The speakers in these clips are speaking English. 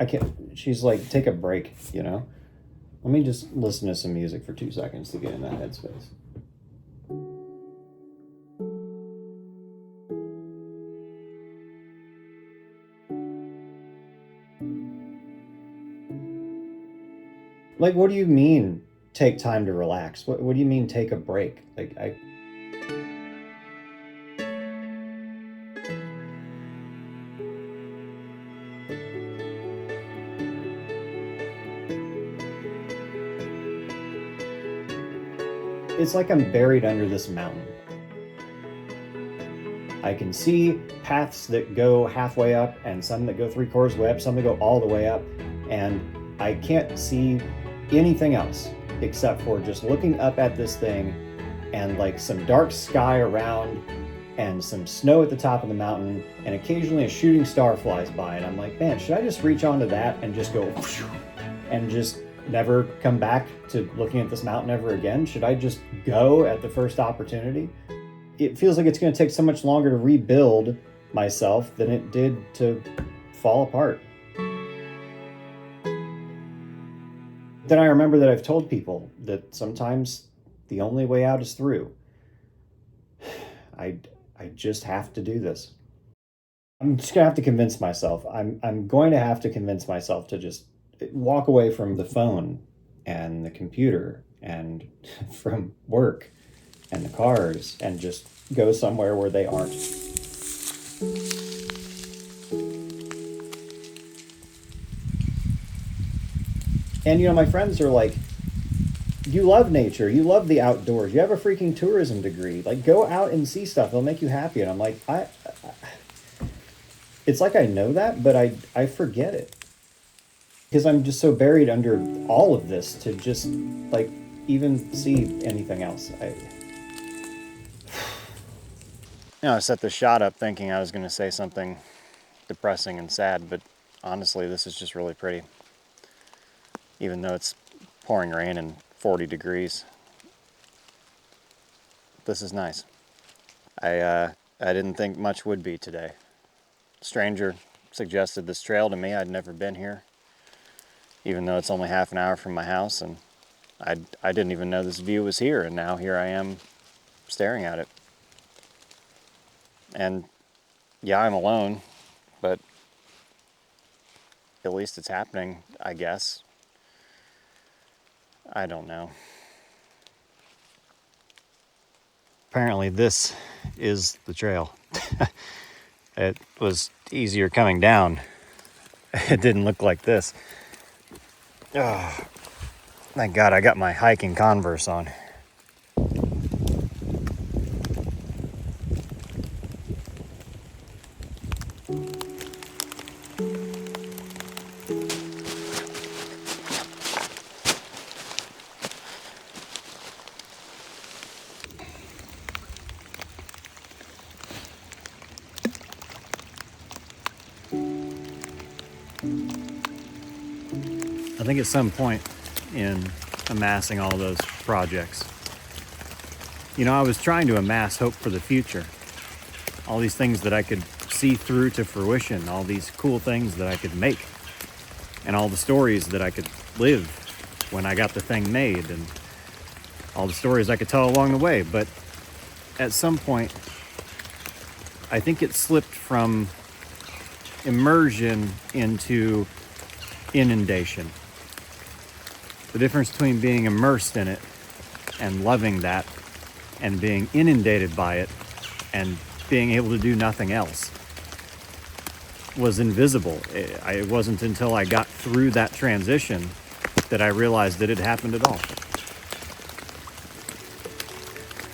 I can't, she's like, take a break, you know? Let me just listen to some music for 2 seconds to get in that headspace. Like, what do you mean take time to relax? What do you mean take a break? Like, it's like I'm buried under this mountain. I can see paths that go halfway up and some that go 3/4 way up, some that go all the way up, and I can't see anything else except for just looking up at this thing and like some dark sky around and some snow at the top of the mountain, and occasionally a shooting star flies by, and I'm like, man, should I just reach onto that and just go and just never come back to looking at this mountain ever again? Should I just go at the first opportunity? It feels like it's going to take so much longer to rebuild myself than it did to fall apart. Then I remember that I've told people that sometimes the only way out is through. I just have to do this. I'm just gonna have to convince myself. I'm going to have to convince myself to just walk away from the phone and the computer and from work and the cars and just go somewhere where they aren't. And my friends are like, you love nature, you love the outdoors, you have a freaking tourism degree. Like, go out and see stuff, it'll make you happy. And I'm like, it's like I know that, but I forget it. Because I'm just so buried under all of this to just like even see anything else. I set the shot up thinking I was going to say something depressing and sad, but honestly, this is just really pretty. Even though it's pouring rain and 40 degrees. This is nice. I didn't think much would be today. A stranger suggested this trail to me. I'd never been here, even though it's only half an hour from my house, and I didn't even know this view was here, and now here I am staring at it. And yeah, I'm alone, but at least it's happening, I guess. I don't know. Apparently this is the trail. It was easier coming down. It didn't look like this. Oh, thank God I got my hiking Converse on. I think at some point in amassing all those projects, I was trying to amass hope for the future. All these things that I could see through to fruition, all these cool things that I could make, and all the stories that I could live when I got the thing made, and all the stories I could tell along the way. But at some point, I think it slipped from immersion into inundation. The difference between being immersed in it and loving that and being inundated by it and being able to do nothing else was invisible. It wasn't until I got through that transition that I realized that it happened at all.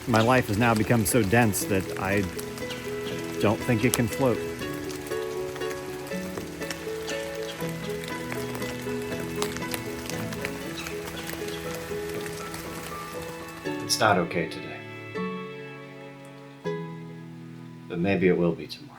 My life has now become so dense that I don't think it can float. It's not okay today, but maybe it will be tomorrow.